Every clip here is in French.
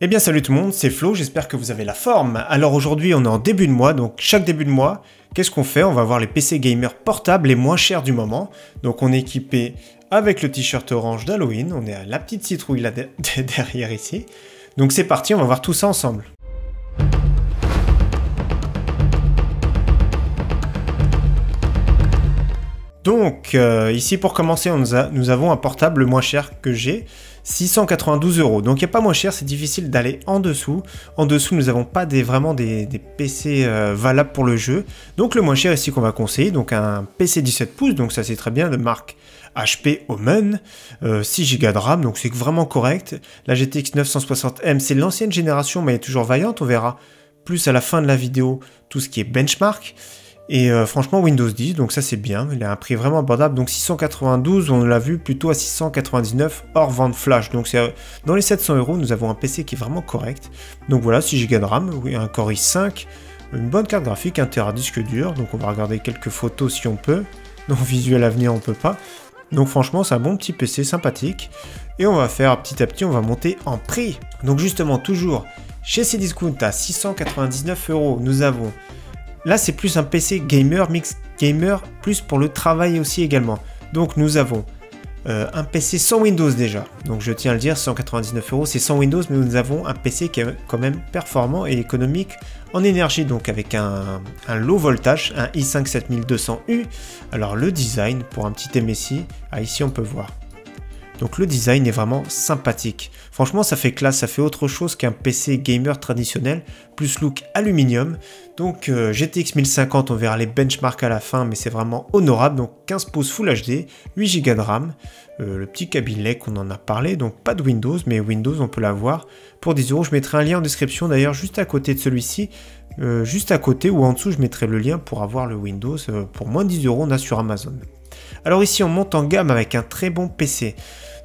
Eh bien salut tout le monde, c'est Flo, j'espère que vous avez la forme. Alors aujourd'hui on est en début de mois, donc chaque début de mois, qu'est-ce qu'on fait? On va voir les PC gamers portables les moins chers du moment. Donc on est équipé avec le t-shirt orange d'Halloween, on est à la petite citrouille là derrière ici. Donc c'est parti, on va voir tout ça ensemble. Donc ici pour commencer, nous avons un portable le moins cher que j'ai, 692 €. Donc il n'y a pas moins cher, c'est difficile d'aller en dessous. En dessous, nous n'avons pas vraiment des PC valables pour le jeu. Donc le moins cher ici qu'on va conseiller, donc un PC 17 pouces, donc ça c'est très bien, de marque HP Omen, 6 Go de RAM, donc c'est vraiment correct. La GTX 960M, c'est l'ancienne génération, mais elle est toujours vaillante, on verra plus à la fin de la vidéo tout ce qui est benchmark. Et franchement Windows 10, donc ça c'est bien, il a un prix vraiment abordable, donc 692, on l'a vu plutôt à 699 hors vente flash, donc c'est dans les 700 €, nous avons un PC qui est vraiment correct. Donc voilà, 6 Go de RAM, oui, un Core i5, une bonne carte graphique, 1 Tera disque dur, donc on va regarder quelques photos si on peut, non visuel à venir on peut pas. Donc franchement c'est un bon petit PC sympathique, et on va faire petit à petit, on va monter en prix. Donc justement toujours chez Cdiscount à 699 €, nous avons... Là, c'est plus un PC gamer, mix gamer, plus pour le travail aussi également. Donc, nous avons un PC sans Windows déjà. Donc, je tiens à le dire, 199 €, c'est sans Windows, mais nous avons un PC qui est quand même performant et économique en énergie. Donc, avec un low voltage, un i5 7200U. Alors, le design, pour un petit MSI, ici, on peut voir. Donc le design est vraiment sympathique. Franchement, ça fait classe, ça fait autre chose qu'un PC gamer traditionnel, plus look aluminium. Donc GTX 1050, on verra les benchmarks à la fin, mais c'est vraiment honorable. Donc 15 pouces Full HD, 8 Go de RAM, le petit cabinet qu'on en a parlé, donc pas de Windows, mais Windows on peut l'avoir pour 10 €. Je mettrai un lien en description d'ailleurs juste à côté de celui-ci. Juste à côté ou en dessous, je mettrai le lien pour avoir le Windows pour moins de 10 €, on a sur Amazon. Alors ici, on monte en gamme avec un très bon PC.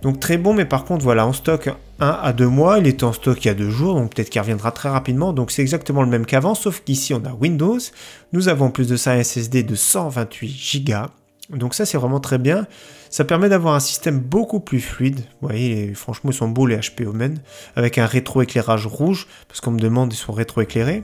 Donc très bon, mais par contre, voilà, en stock 1 à 2 mois. Il était en stock il y a 2 jours, donc peut-être qu'il reviendra très rapidement. Donc c'est exactement le même qu'avant, sauf qu'ici, on a Windows. Nous avons en plus de ça un SSD de 128 Go. Donc ça, c'est vraiment très bien. Ça permet d'avoir un système beaucoup plus fluide. Vous voyez, franchement, ils sont beaux les HP Omen, avec un rétroéclairage rouge, parce qu'on me demande, ils sont rétroéclairés.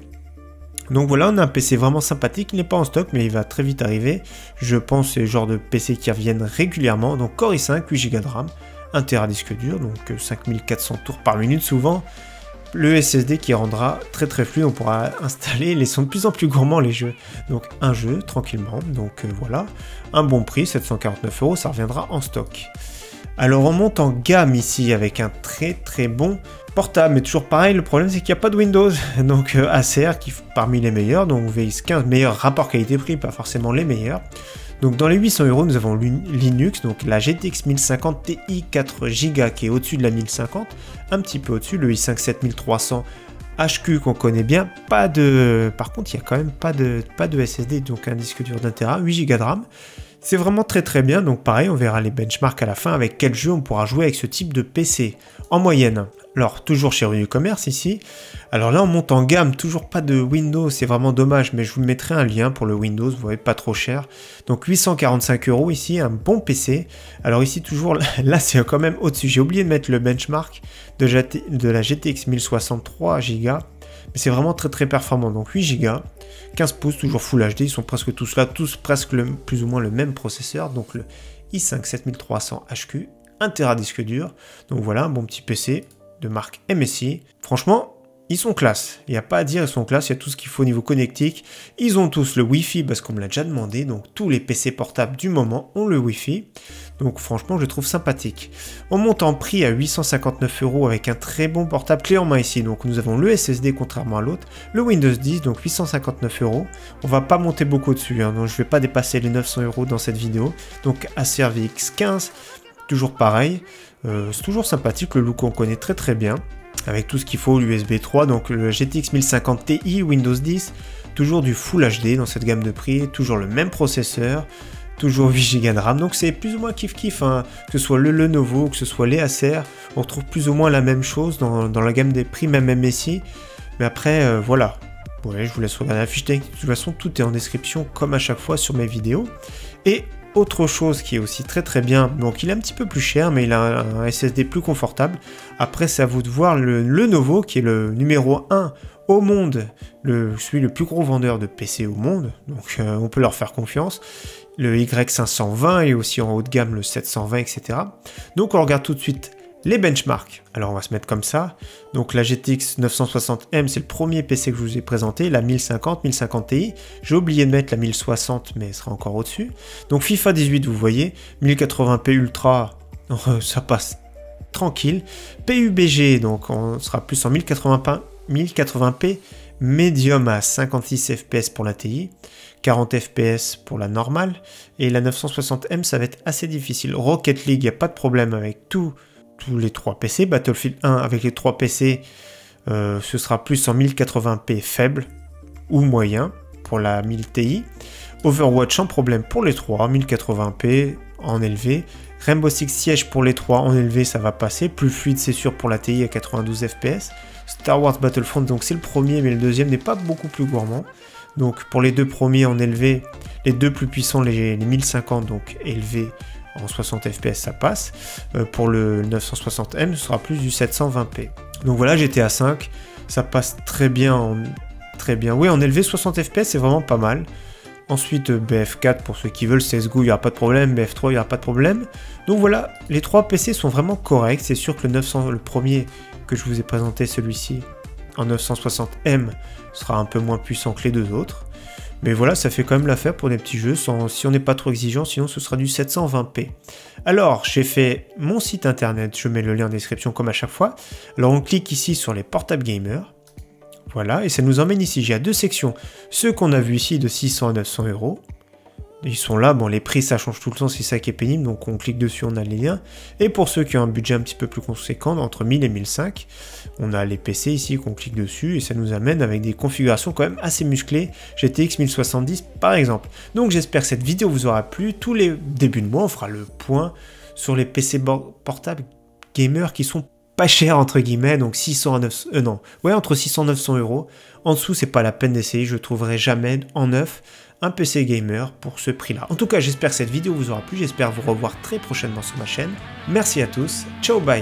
Donc voilà, on a un PC vraiment sympathique, il n'est pas en stock mais il va très vite arriver. Je pense que c'est le genre de PC qui reviennent régulièrement. Donc Core i5, 8 Go de RAM, 1 Tera disque dur, donc 5400 tours par minute souvent. Le SSD qui rendra très très fluide, on pourra installer, ils sont de plus en plus gourmands les jeux. Donc un jeu tranquillement, donc voilà, un bon prix, 749 €, ça reviendra en stock. Alors on monte en gamme ici avec un très très bon portable, mais toujours pareil, le problème c'est qu'il n'y a pas de Windows, donc Acer qui est parmi les meilleurs, donc vous voyez 15 meilleurs rapports qualité-prix, pas forcément les meilleurs. Donc dans les 800 €, nous avons Linux, donc la GTX 1050 Ti 4 Go qui est au-dessus de la 1050, un petit peu au-dessus, le i5 7300 HQ qu'on connaît bien, pas de... Par contre, il n'y a quand même pas de SSD, donc un disque dur d'1 Tera, 8 Go de RAM. C'est vraiment très très bien, donc pareil, on verra les benchmarks à la fin avec quel jeu on pourra jouer avec ce type de PC en moyenne. Alors, toujours chez Review Commerce ici. Alors là, on monte en gamme, toujours pas de Windows, c'est vraiment dommage, mais je vous mettrai un lien pour le Windows, vous voyez, pas trop cher. Donc 845 € ici, un bon PC. Alors ici, toujours, là c'est quand même au-dessus. J'ai oublié de mettre le benchmark de la GTX 1063 Go, mais c'est vraiment très très performant. Donc 8 Go, 15 pouces, toujours Full HD, ils sont presque tous là, tous presque plus ou moins le même processeur. Donc le i5 7300 HQ, 1 Tera disque dur. Donc voilà, un bon petit PC de marque MSI. Franchement, ils sont classe. Il n'y a pas à dire, ils sont classe. Il y a tout ce qu'il faut au niveau connectique. Ils ont tous le Wi-Fi parce qu'on me l'a déjà demandé. Donc tous les PC portables du moment ont le Wi-Fi. Donc franchement, je le trouve sympathique. On monte en prix à 859 € avec un très bon portable clé en main ici. Donc nous avons le SSD contrairement à l'autre. Le Windows 10, donc 859 €. On va pas monter beaucoup dessus. Donc je vais pas dépasser les 900 € dans cette vidéo. Donc Acer VX15, toujours pareil. C'est toujours sympathique, le look on connaît très très bien, avec tout ce qu'il faut, l'USB 3, donc le GTX 1050 Ti, Windows 10, toujours du Full HD dans cette gamme de prix, toujours le même processeur, toujours 8 Go de RAM, donc c'est plus ou moins kiff-kiff, hein. Que ce soit le Lenovo, que ce soit les Acer, on retrouve plus ou moins la même chose dans la gamme des prix, même MSI, mais après, voilà. Ouais, je vous laisse regarder la fiche technique, de toute façon tout est en description comme à chaque fois sur mes vidéos, et Autre chose qui est aussi très bien, donc il est un petit peu plus cher, mais il a un SSD plus confortable. Après, c'est à vous de voir le Lenovo, qui est le numéro 1 au monde, celui le plus gros vendeur de PC au monde, donc on peut leur faire confiance. Le Y520 et aussi en haut de gamme le 720, etc. Donc on regarde tout de suite les benchmarks. Alors on va se mettre comme ça. Donc la GTX 960M, c'est le premier PC que je vous ai présenté, la 1050 Ti. J'ai oublié de mettre la 1060, mais elle sera encore au-dessus. Donc FIFA 18, vous voyez, 1080p Ultra, ça passe tranquille. PUBG, donc on sera plus en 1080p Medium à 56 fps pour la TI, 40 fps pour la normale, et la 960M, ça va être assez difficile. Rocket League, il n'y a pas de problème avec tous les 3 PC. Battlefield 1 avec les 3 PC, ce sera plus en 1080p faible ou moyen pour la 1000 Ti. Overwatch sans problème pour les 3, 1080p en élevé. Rainbow Six Siege pour les 3 en élevé, ça va passer. Plus fluide, c'est sûr, pour la TI à 92 fps. Star Wars Battlefront, donc c'est le premier, mais le deuxième n'est pas beaucoup plus gourmand. Donc pour les deux premiers en élevé, les deux plus puissants, les 1050, donc élevés en 60 fps, ça passe. Pour le 960M, ce sera plus du 720p. Donc voilà, GTA 5, ça passe très bien. Oui, en élevé 60 fps, c'est vraiment pas mal. Ensuite, BF4 pour ceux qui veulent, CSGO, il n'y aura pas de problème, BF3, il n'y aura pas de problème. Donc voilà, les 3 PC sont vraiment corrects. C'est sûr que le premier que je vous ai présenté, celui-ci, en 960M, sera un peu moins puissant que les deux autres. Mais voilà, ça fait quand même l'affaire pour des petits jeux, si on n'est pas trop exigeant, sinon ce sera du 720p. Alors, j'ai fait mon site internet, je mets le lien en description comme à chaque fois. Alors on clique ici sur les portables gamers. Voilà, et ça nous emmène ici. J'ai 2 sections. Ceux qu'on a vus ici de 600 à 900 €. Ils sont là, bon les prix ça change tout le temps, c'est ça qui est pénible, donc on clique dessus, on a les liens. Et pour ceux qui ont un budget un petit peu plus conséquent, entre 1000 et 1005, on a les PC ici qu'on clique dessus, et ça nous amène avec des configurations quand même assez musclées, GTX 1070 par exemple. Donc j'espère que cette vidéo vous aura plu. Tous les débuts de mois, on fera le point sur les PC portables gamers qui sont pas cher entre guillemets, donc 600 à 900, entre 600 et 900 €. En dessous, c'est pas la peine d'essayer, je trouverai jamais en neuf un PC gamer pour ce prix-là. En tout cas, j'espère que cette vidéo vous aura plu, j'espère vous revoir très prochainement sur ma chaîne. Merci à tous, ciao, bye.